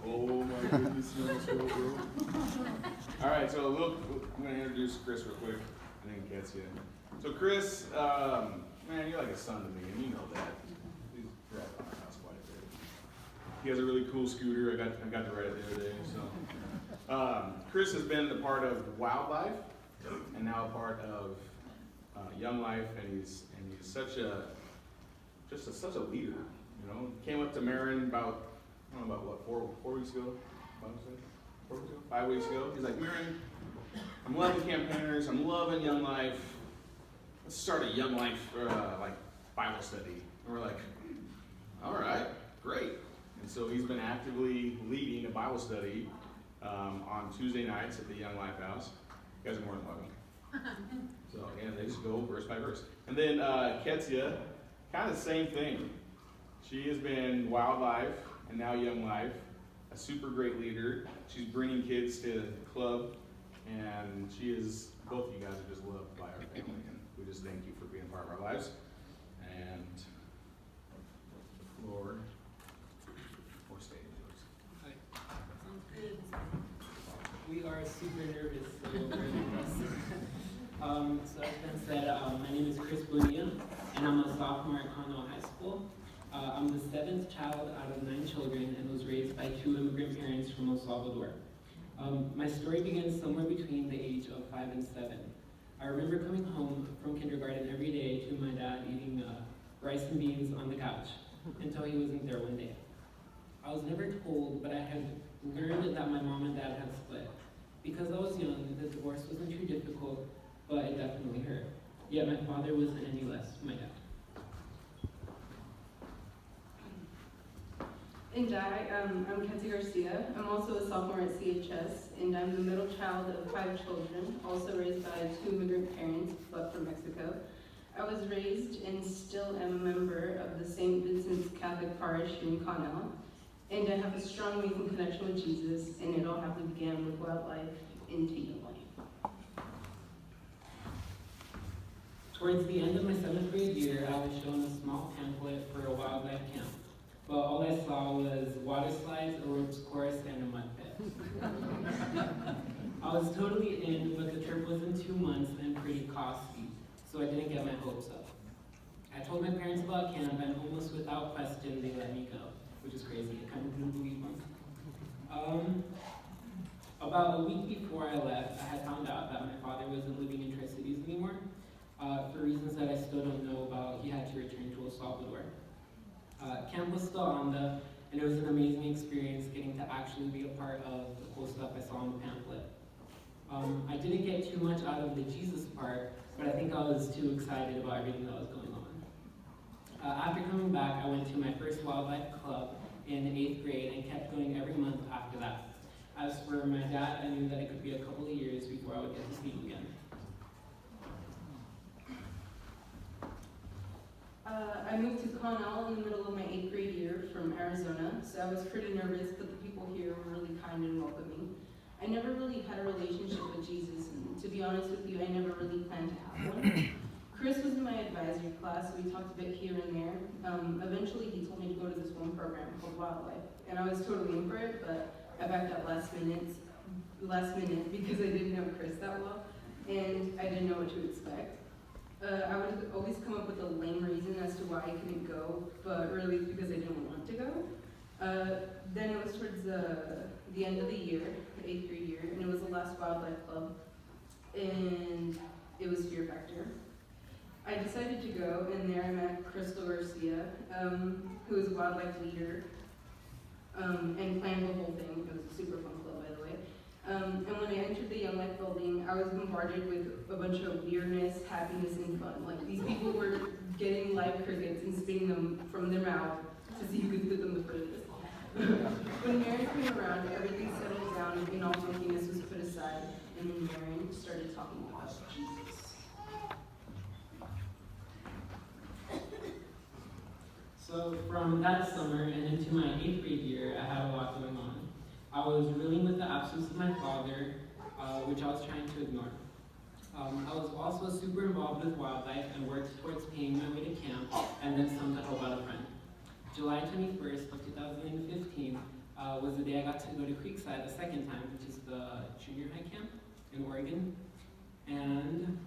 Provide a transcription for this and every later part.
Oh my goodness, you almost fell, bro. All right, so I'm going to introduce Chris real quick, and then Ketzie. So Chris, man, you're like a son to me, and you know that. He's right on our house quite a bit. He has a really cool scooter. I got to ride it the other day. So Chris has been a part of Wildlife, and now a part of Young Life, and he's such a leader. You know, came up to Marin about I don't know about what 4 weeks ago, 5 weeks ago. He's like, Marin, I'm loving campaigners. I'm loving Young Life. Let's start a Young Life like Bible study. And we're like, all right, great. And so he's been actively leading a Bible study on Tuesday nights at the Young Life House. You guys are more than welcome. So again, they just go verse by verse. And then Ketzie, kind of the same thing. She has been Wildlife and now Young Life, a super great leader. She's bringing kids to the club, and both of you guys are just loved by our family, and we just thank you for being a part of our lives. And Lord, or stage yours. Hi. Sounds good. We are super nervous, so we're nervous. So as Ben said, my name is Chris Bonilla, and I'm a sophomore at Connell High School. I'm the 7th child out of 9 children and was raised by 2 immigrant parents from El Salvador. My story begins somewhere between the age of 5 and 7. I remember coming home from kindergarten every day to my dad eating rice and beans on the couch until he wasn't there one day. I was never told, but I had learned that my mom and dad had split. Because I was young, the divorce wasn't too difficult, but it definitely hurt. Yet my father wasn't any less my dad. And I'm Ketzie Garcia. I'm also a sophomore at CHS, and I'm the middle child of 5 children, also raised by 2 immigrant parents, but from Mexico. I was raised and still am a member of the St. Vincent's Catholic Parish in Connell, and I have a strong faith and connection with Jesus, and it all happened began with Wildlife into Young Life. Towards the end of my 7th grade year, I was shown a small pamphlet for a wildlife camp. But all I saw was water slides, a ropes course, and a mud pit. I was totally in, but the trip was in 2 months and pretty costly, so I didn't get my hopes up. I told my parents about camp, and almost without question, they let me go, which is crazy. I kind of couldn't believe myself. About a week before I left, I had found out that my father wasn't living in Tri-Cities anymore. For reasons that I still don't know about, he had to return to El Salvador. Camp was still on and it was an amazing experience getting to actually be a part of the cool stuff I saw in the pamphlet. I didn't get too much out of the Jesus part, but I think I was too excited about everything that was going on. After coming back, I went to my first wildlife club in 8th grade and kept going every month after that. As for my dad, I knew that it could be a couple of years before I would get to see him again. I moved to Connell in the middle of my 8th grade year from Arizona, so I was pretty nervous, but the people here were really kind and welcoming. I never really had a relationship with Jesus, and to be honest with you, I never really planned to have one. Chris was in my advisory class, so we talked a bit here and there. Eventually, he told me to go to this one program called Wildlife, and I was totally in for it, but I backed out last minute because I didn't know Chris that well, and I didn't know what to expect. I would always come up with a lame reason as to why I couldn't go, but really it's because I didn't want to go. Then it was towards the end of the year, the 8th grade year, and it was the last wildlife club, and it was Fear Factor. I decided to go, and there I met Crystal Garcia, who is a wildlife leader, and planned the whole thing. It was a super fun club, by the way. And when I entered the Young Life building, I was bombarded with a bunch of weirdness, happiness, and fun. Like, these people were getting live crickets and spitting them from their mouth to see who could spit them the furthest. When Mary came around, everything settled down and all funkiness was put aside, and then Mary started talking about Jesus. So from that summer and into my 8th grade year, I had a lot going on. I was reeling with the absence of my father, which I was trying to ignore. I was also super involved with wildlife and worked towards paying my way to camp and then some to help out a friend. July 21st of 2015, was the day I got to go to Creekside a second time, which is the junior high camp in Oregon. And,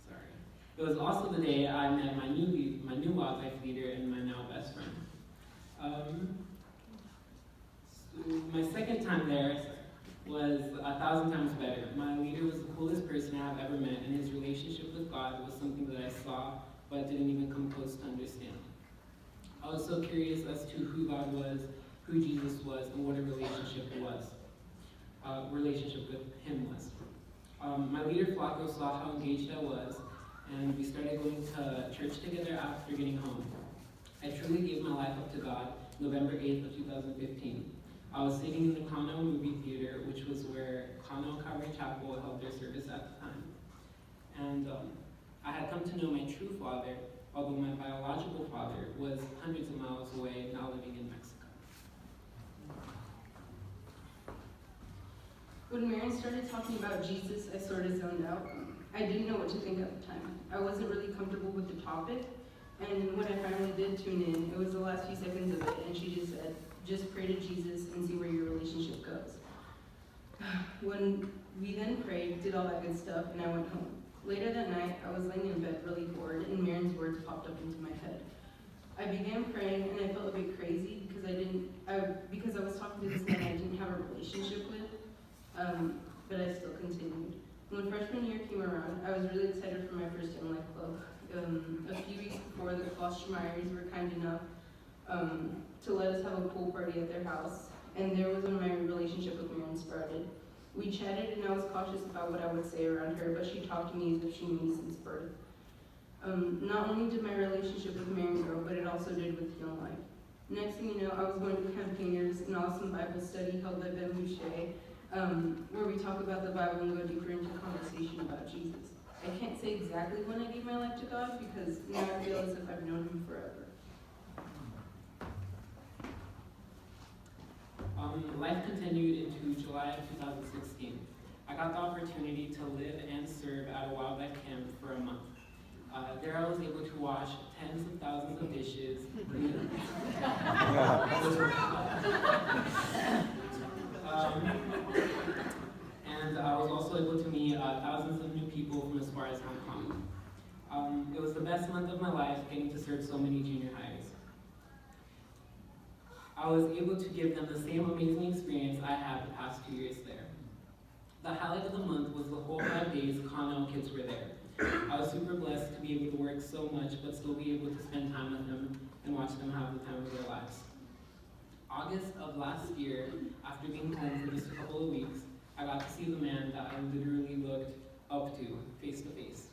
sorry. It was also the day I met my new wildlife leader and my now best friend. So my second time there was 1,000 times better. My leader was the coolest person I have ever met, and his relationship with God was something that I saw but didn't even come close to understand. I was so curious as to who God was, who Jesus was, and what a relationship with him was. My leader, Flacco, saw how engaged I was, and we started going to church together after getting home. I truly gave my life up to God November 8th of 2015. I was sitting in the Connell movie theater, which was where Connell Calvary Chapel held their service at the time. And I had come to know my true father, although my biological father was hundreds of miles away, now living in Mexico. When Marion started talking about Jesus, I sort of zoned out. I didn't know what to think at the time. I wasn't really comfortable with the topic, and when I finally did tune in, it was the last few seconds of it, and she just said, just pray to Jesus and see where your relationship goes. When we then prayed, did all that good stuff, and I went home. Later that night, I was laying in bed really bored, and Marion's words popped up into my head. I began praying, and I felt a bit crazy because I was talking to this man I didn't have a relationship with, but I still continued. When freshman year came around, I was really excited for my first Young Life Club. A few weeks before, the Klostermeyers were kind enough to let us have a pool party at their house, and there was when my relationship with Marion started. We chatted, and I was cautious about what I would say around her, but she talked to me as if she knew me since birth. Not only did my relationship with Marion grow, but it also did with Young Life. Next thing you know, I was going to Campaigners, an awesome Bible study held by Ben Boucher, where we talk about the Bible and go deeper into conversation about Jesus. I can't say exactly when I gave my life to God, because now I feel as if I've known him forever. Life continued into July of 2016. I got the opportunity to live and serve at a wildlife camp for a month. There I was able to wash tens of thousands of dishes. And I was also able to meet thousands of new people from as far as Hong Kong. It was the best month of my life, getting to serve so many junior highs. I was able to give them the same amazing experience I had the past 2 years there. The highlight of the month was the whole 5 days Connell kids were there. I was super blessed to be able to work so much, but still be able to spend time with them and watch them have the time of their lives. August of last year, after being home for just a couple of weeks, I got to see the man that I literally looked up to, face to face.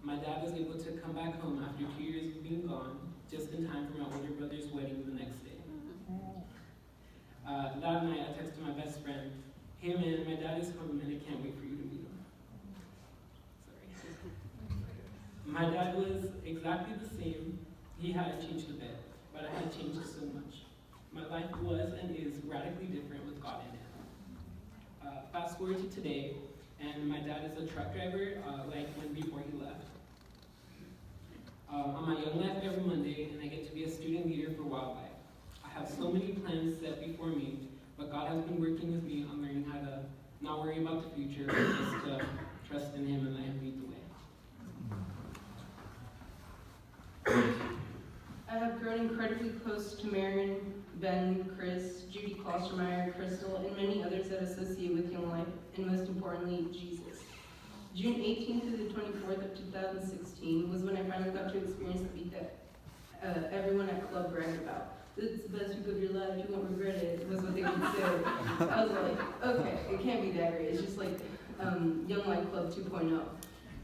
My dad was able to come back home after 2 years of being gone, just in time for my older brother's wedding the next day. That night, I texted my best friend, "Hey man, my dad is home and I can't wait for you to meet him." Sorry. My dad was exactly the same. He hadn't changed a bit, but I had changed so much. My life was and is radically different with God in it. Fast forward to today, and my dad is a truck driver, like when before he left. I'm at Young Life every Monday, and I get to be a student leader for wildlife. I have so many plans set before me, but God has been working with me on learning how to not worry about the future, but just to trust in Him and let Him lead the way. I have grown incredibly close to Marion, Ben, Chris, Judy Klostermeyer, Crystal, and many others that associate with Young Life, and most importantly, Jesus. June 18th to the 24th of 2016 was when I finally got to experience the week that everyone at Club bragged about. It's the best week of your life, you won't regret it, was what they would say. I was like, okay, it can't be that great. It's just like Young Life Club 2.0.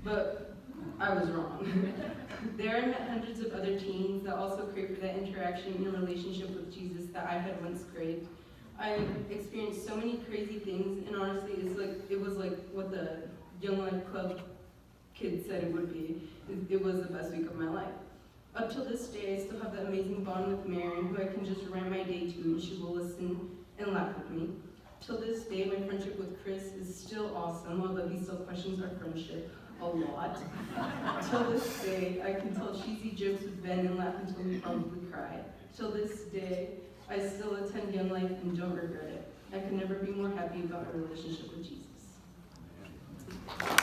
But I was wrong. There I met hundreds of other teens that also craved for that interaction and relationship with Jesus that I had once craved. I experienced so many crazy things, and honestly, it was like what the Young Life Club kids said it would be. It was the best week of my life. Up till this day, I still have that amazing bond with Marion, who I can just rant my day to, and she will listen and laugh with me. Till this day, my friendship with Chris is still awesome, although he still questions our friendship a lot. Till this day, I can tell cheesy jokes with Ben and laugh until we probably cry. Till this day, I still attend Young Life and don't regret it. I could never be more happy about my relationship with Jesus. Man.